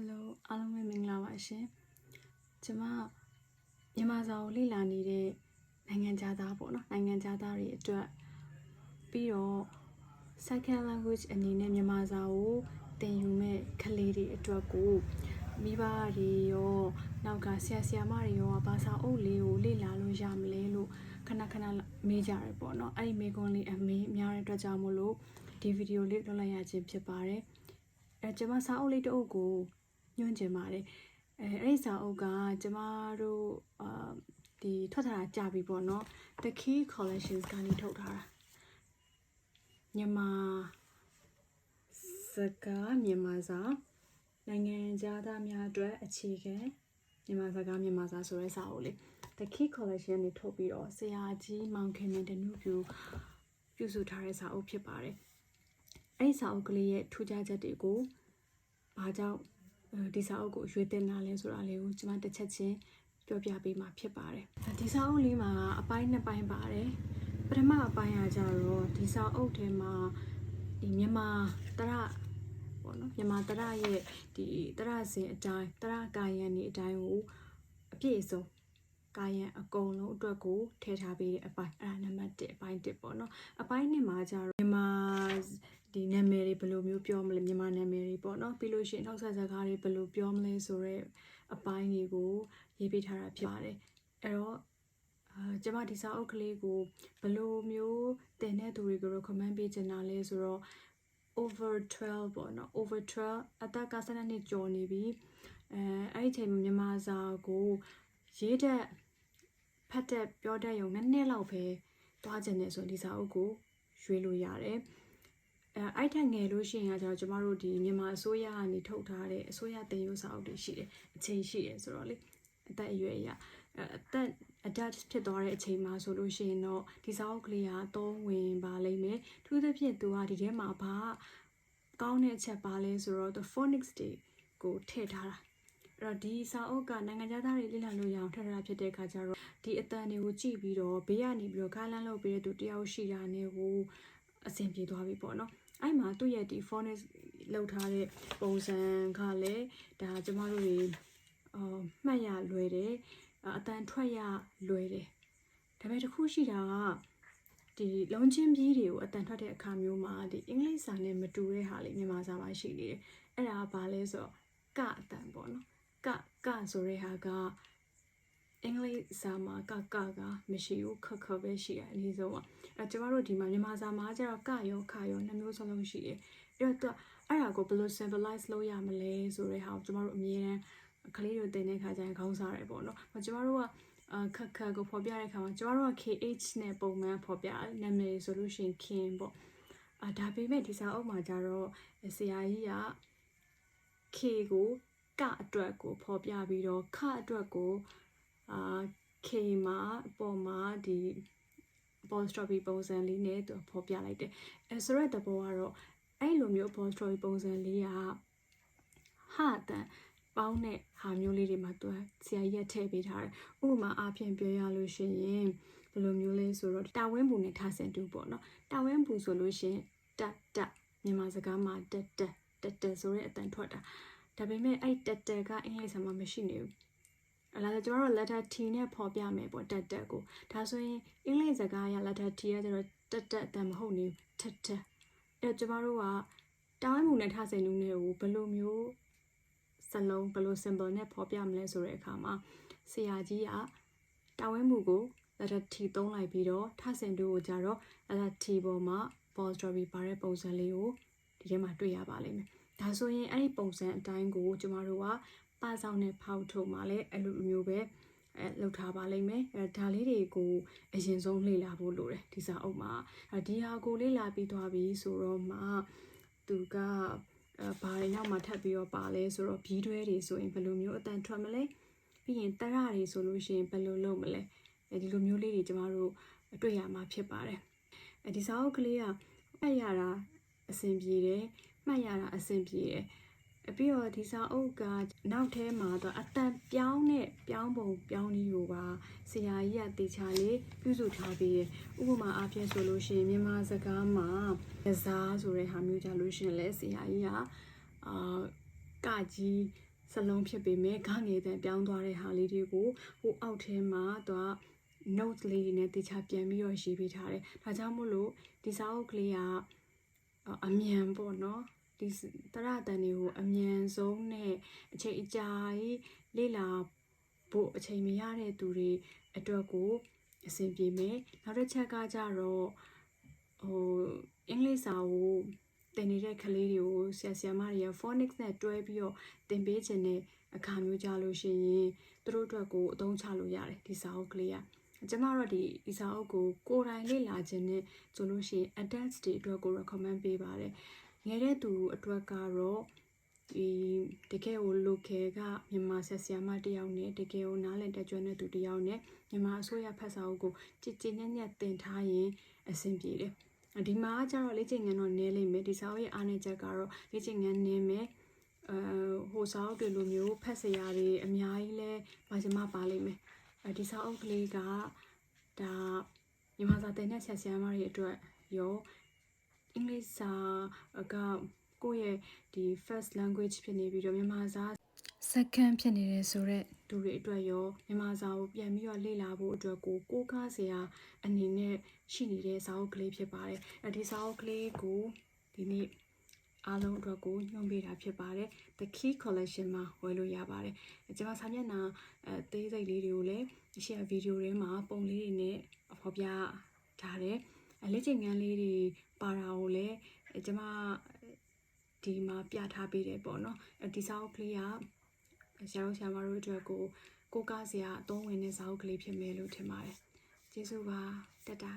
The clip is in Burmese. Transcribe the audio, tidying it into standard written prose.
Hello အားလုံးပဲမင်္ဂလာပါရှင်ကျွန်မမြန်မာစာကိုလေ့လာနေတဲ့နိုင်ငံခြားသားပေါ့နော်နိုင်ငံခြားသားတွေအတွက်ပြီးတော့ second language အနေနဲ့မြန်မာစာကိုသင်ယူမဲ့ကလေးတွေအတွက်ကိုမိဘတွေရောနောက်ကဆရာမတွေရောဘာသာအုပ်လေးကိုလေ့လာလို့ရမလဲလို့ခဏမေးကြရပေါ့နော်အဲ့ဒီမေးခွန်းလေးအမေးများတဲ့အတွက်ကြောင့်မို့လို့ဒီဗီဒီယိုလေးလုပ်လိုက်ရခြင်းဖြစ်ပါတယ်ကျွန်မစာအုပ်လေးတစ်အုပ်ကိုညွှန်ချင်ပါတယ်အဲ့ဒီစာအုပ်ကကျမတို့ဒီထွက်ထားတာကြာပြီပေါ့နော် The Key Collections ကနေထုတ်ထားတာမြန်မာစာနိုင်ငံခြားသားများအတွက်အခြေခံမြန်မာစာဆိုတဲ့စာအုပ်လေး The Key Collection ကနေထုတ်ပြီးတော့ဆရာကြီးမောင်ခင်မင်းတနုပြုစုထားတဲ့စာအုပ်ဖြစ်ပါတယ်အဲ့ဒီစာအုပ်ကလေးရဲ့ထူးခြားချက်တွေကိုဘာကြောင့်ဒီစာအုပ်ကိုရွေးတင်တာလဲဆိုတာလေးကိုကျွန်မတစ်ချက်ချင်းပြောပြပေးမှာဖြစ်ပါတယ်ဒီစာအုပ်လေးမှာအပိုင်း2ပိုင်းပါတယ်ပထမအပိုင်းကကြတော့ဒီစာအုပ်ထဲမှာဒီမြန်မာတရပေါ့နော်မြန်မာတရရဲ့ဒီတရစဉ်အတိုင်းတရကာယံဒီအတိုင်းကိုအပြည့်စုံကာယံအကုန်လုံးအတွက်ကိုထည့်ထားပေးတဲ့အပိုင်းအဲ့ဒါနံပါတ်1အပိုင်း1ပေါ့နော်အပိုင်း2မှာကြတော့မြန်မာဒီနာမည်တွေဘယ်လိုမျိုးပြောမလဲမြန်မာနာမည်တွေပေါ့နော်ပြီးလို့ရှိရင်နောက်ဆက်စကားတွေဘယ်လိုပြောမလဲဆိုတော့အပိုင်းတွေကိုရေးပေးထားတာဖြစ်ပါတယ်အဲ့တော့ကျွန်မဒီစာအုပ်ကလေးကိုဘယ်လိုမျိုးတင်တဲ့သူတွေကို recommend ပေးချင်တာလဲဆိုတော့ over 12ပေါ့နော် over 12အသက်က12နှစ်ကျော်နေပြီအဲ့ဒီချိန်မှာမြန်မာစာကိုရေးတဲ့ဖတ်တဲ့ပြောတတ်ရုံနဲ့နှစ်လောက်ပဲတွားကျင်နေဆိုဒီစာအုပ်ကိုရွေးလို့ရတယ်အဲ့ထက်ငယ်လို့ရှိရင်ကျမတို့ဒီမြန်မာအစိုးရကနေထုတ်ထားတဲ့အစိုးရတင်ယူစာအုပ်တွေရှိတယ်အချိန်ရှိတယ်ဆိုတော့လေအသက်အရွယ်အရအသက် adapt ဖြစ်သွားတဲ့အချိန်မှာဆိုလို့ရှိရင်တော့ဒီစာအုပ်ကလေးကသုံးဝင်ပါလိမ့်မယ်ထူးသဖြင့်သူကဒီထဲမှာဘာကောင်းတဲ့အချက်ပါလဲဆိုတော့ the phonics တွေကိုထည့်ထားတာအဲ့တော့ဒီစာအုပ်ကနိုင်ငံခြားသားတွေလေ့လာလို့ရအောင်ထည့်ထားတာဖြစ်တဲ့အခါကျတော့ဒီအတန်တွေကိုကြည့်ပြီးတော့ဘေးကနေပြီးတော့ခိုင်းလန်းလုပ်ပေးတဲ့သူတယောက်ရှိတာနဲ့ကိုအဆင်ပြေသွားပြီပေါ့နော်အဲ့မှာသူ့ရဲ့ဒီ phonics လောက်ထားတဲ့ပုံစံကလည်းဒါကျမတို့တွေမှတ်ရလွယ်တယ်အတန်ထွက်ရလွယ်တယ်ဒါပေမဲ့တစ်ခုရှိတာကဒီလုံးချင်းပြီးတွေကိုအတန်ထွက်တဲ့အခါမျိုးမှာဒီအင်္ဂလိပ်စာနဲ့မတူတဲ့ဟာလေးမြန်မာစာမှာရှိနေတယ်အဲ့ဒါကဘာလဲဆိုတော့ကအတန်ပေါ့နော်ကဆိုတဲ့ဟာကအင်္ဂလိပ်စာမှာကမရှိဘူးခပဲရှိတယ်အနည်းဆုံးอ่ะအဲကျမတို့ဒီမှာမြန်မာစာမှာကျတော့ကရောခရောနှစ်မျိုးစလုံးရှိတယ်အဲ့တော့အဲ့ဒါကိုဘယ်လို symbolize လုပ်ရမလဲဆိုတဲ့ဟာကိုကျမတို့အမြဲတမ်းကလေးတွေသင်တဲ့ခါကျရင်ခေါင်းစားရတယ်ပေါ့နော်ကျမတို့ကခကိုဖော်ပြတဲ့ခါမှာကျမတို့က KH နဲ့ပုံမှန်ဖော်ပြနာမည်ဆိုလို့ရှိရင်ခင်ပေါ့ဒါပေမဲ့ဒီစာအုပ်မှာကျတော့ဆရာကြီးက K ကိုကအတွက်ကိုဖော်ပြပြီးတော့ခအတွက်ကိုK မှာအပေါ်မှာဒီ apostrophe ပုံစံလေးနဲ့သူဖော်ပြလိုက်တယ်ဆိုတော့တဘောကတော့အဲ့လိုမျိုး apostrophe ပုံစံလေးကဟာတန်ပေါင်းတဲ့ဟာမျိုးလေးတွေမှာသူဆရာကြီးထည့်ပေးထားတယ်ဥပမာအားဖြင့်ပြောရလို့ရှိရင်ဘယ်လိုမျိုးလဲဆိုတော့တာဝင်းပူနဲ့ထားစင်တူပေါ့နော်တာဝင်းပူဆိုလို့ရှိရင်တက်မြန်မာစကားမှာတက်ဆိုတဲ့အတန်ထွက်တာဒါပေမဲ့အဲ့တက်ကအင်္ဂလိပ်စာမှာမရှိနေဘူးအဲ့ဒါကျမတို့ letter T နဲ့ဖော်ပြမယ်ပေါ့တက်ကိုဒါဆိုရင်အင်္ဂလိပ်စကားရ letter T ကကျတော့တက်အတန်မဟုတ်နေဘူးထအဲ့ကျမတို့ကတာဝင်းပူနဲ့ထားစင်တူနဲ့ကိုဘယ်လိုမျိုးစလုံးဘယ်လို symbol နဲ့ဖော်ပြမလဲဆိုတဲ့အခါမှာဆရာကြီးကတာဝင်းပူကို letter T သုံးလိုက်ပြီးတော့ထားစင်တူကိုကြတော့ letter T ပေါ်မှာ apostrophe ပါတဲ့ပုံစံလေးကိုဒီထဲမှာတွေ့ရပါလိမ့်မယ်ဒါဆိုရင်အဲ့ဒီပုံစံအတိုင်းကိုကျမတို့ကပဆောင်နဲ့ဖောက်ထုတ်မှလည်းအဲ့လိုမျိုးပဲလောက်ထားပါလိမ့်မယ်ဒါလေးတွေကိုအရင်ဆုံးလေ့လာဖို့လိုတယ်ဒီစာအုပ်မှာဒီဟာကိုလေ့လာပြီးသွားပြီဆိုတော့မှသူကဘာတွေနောက်မှထပ်ပြီးတော့ပါလဲဆိုတော့ဘီးတွဲတွေဆိုရင်ဘယ်လိုမျိုးအတန်ထွက်မလဲပြီးရင်တရတွေဆိုလို့ရှိရင်ဘယ်လိုလုပ်မလဲဒီလိုမျိုးလေးတွေကျမတို့တွေ့ရမှာဖြစ်ပါတယ်ဒီစာအုပ်ကလေးကမှတ်ရတာအဆင်ပြေတယ်မှတ်ရတာအဆင်ပြေတယ်ပြီးတော့ဒီစာအုပ်ကနောက်ထဲမှာတော့အတန်ပြောင်းတဲ့ပြောင်းပုံပြောင်းနည်းကိုပါဆရာကြီးကတေချာလေးပြုစုထားပြီးတယ်ဥပမာအားဖြင့်ဆိုလို့ရှိရင်မြန်မာစကားမှာကစားဆိုတဲ့ဟာမျိုးကြလို့ရှိရင်လည်းဆရာကြီးကကကြီး စလုံးဖြစ်ပေမဲ့ခငယ်တဲ့ပြောင်းသွားတဲ့ဟာလေးတွေကိုဟိုအောက်ထဲမှာသူက notes လေးတွေနဲ့တခြားပြန်ပြီးတော့ရေးပေးထားတယ်ဒါကြောင့်မို့လို့ဒီစာအုပ်ကလေးကအမြန်ပေါ့နော်ဒီတရတန်တွေကိုအမြန်ဆုံးနဲ့အချိန်အကြာကြီးလေ့လာဖို့အချိန်မရတဲ့သူတွေအတွက်ကိုအဆင်ပြေမယ်နောက်တစ်ချက်ကကြတော့ဟိုအင်္ဂလိပ်စာကိုသင်နေတဲ့ကလေးတွေကိုဆရာမတွေက phonics နဲ့တွဲပြီးတော့သင်ပေးခြင်းတဲ့အခါမျိုးကြလို့ရှိရင်သူတို့အတွက်ကိုအသုံးချလို့ရတယ်ဒီစာအုပ်ကလေးကကျမတို့ဒီစာအုပ်ကိုကိုယ်တိုင်လေ့လာခြင်းနဲ့ဆိုလို့ရှိရင် adults တွေအတွက်ကို recommend ပေးပါတယ်ငယ်တဲ့သူအတွက်ကတော့ဒီတကယ်ကို local ကမြန်မာဆရာမတစ်ယောက်နဲ့တကယ်ကိုနားလည်တတ်ကျွမ်းတဲ့သူတစ်ယောက်နဲ့မြန်မာအစိုးရဖတ်စာအုပ်ကိုကြည်ကြည်ညက်ညက်သင်ထားရင်အဆင်ပြေတယ်ဒီမှာကျတော့လေ့ကျင့်ခန်းတော့နည်းလိမ့်မယ်ဒီစာအုပ်ရဲ့အားနည်းချက်ကတော့လေ့ကျင့်ခန်းနည်းမယ်ဟိုစာအုပ်တွေလိုမျိုးဖတ်စရာတွေအများကြီးလဲပါလိမ့်မယ်ဒီစာအုပ်ကလေးကဒါမြန်မာစာသင်တဲ့ဆရာမတွေအတွက်ရောအင်္ဂလိပ်စာကကိုယ့်ရဲ့ဒီ first language ဖြစ်နေပြီးတော့မြန်မာစာ second ဖြစ်နေတယ်ဆိုတော့သူတွေအတွက်ရောမြန်မာစာကိုပြန်ပြီးတော့လေ့လာဖို့အတွက်ကိုကားစရာအနေနဲ့ရှိနေတဲ့စာအုပ်ကလေးဖြစ်ပါတယ်ဒီစာအုပ်ကလေးကိုဒီနေ့အားလုံးအတွက်ကိုညွှန်ပေးတာဖြစ်ပါတယ် The Key Collection မှာဝယ်လို့ရပါတယ်ကျွန်မစာမျက်နှာသေးစိတ်လေးတွေကိုလည်းရှေ့ဗီဒီယိုထဲမှာပုံလေးတွေနဲ့ဖော်ပြထားတယ်လေ့ကျင့်ခန်းလေးတွေပါတာကိုလည်းကျွန်မဒီမှာပြထားပေးတယ်ပေါ့နော်ဒီစာအုပ်ကလေးကဆရာမတို့အတွက်ကိုကားစရာအသုံးဝင်တဲ့စာအုပ်ကလေးဖြစ်မယ်လို့ထင်ပါတယ်ကျေးဇူးပါတတာ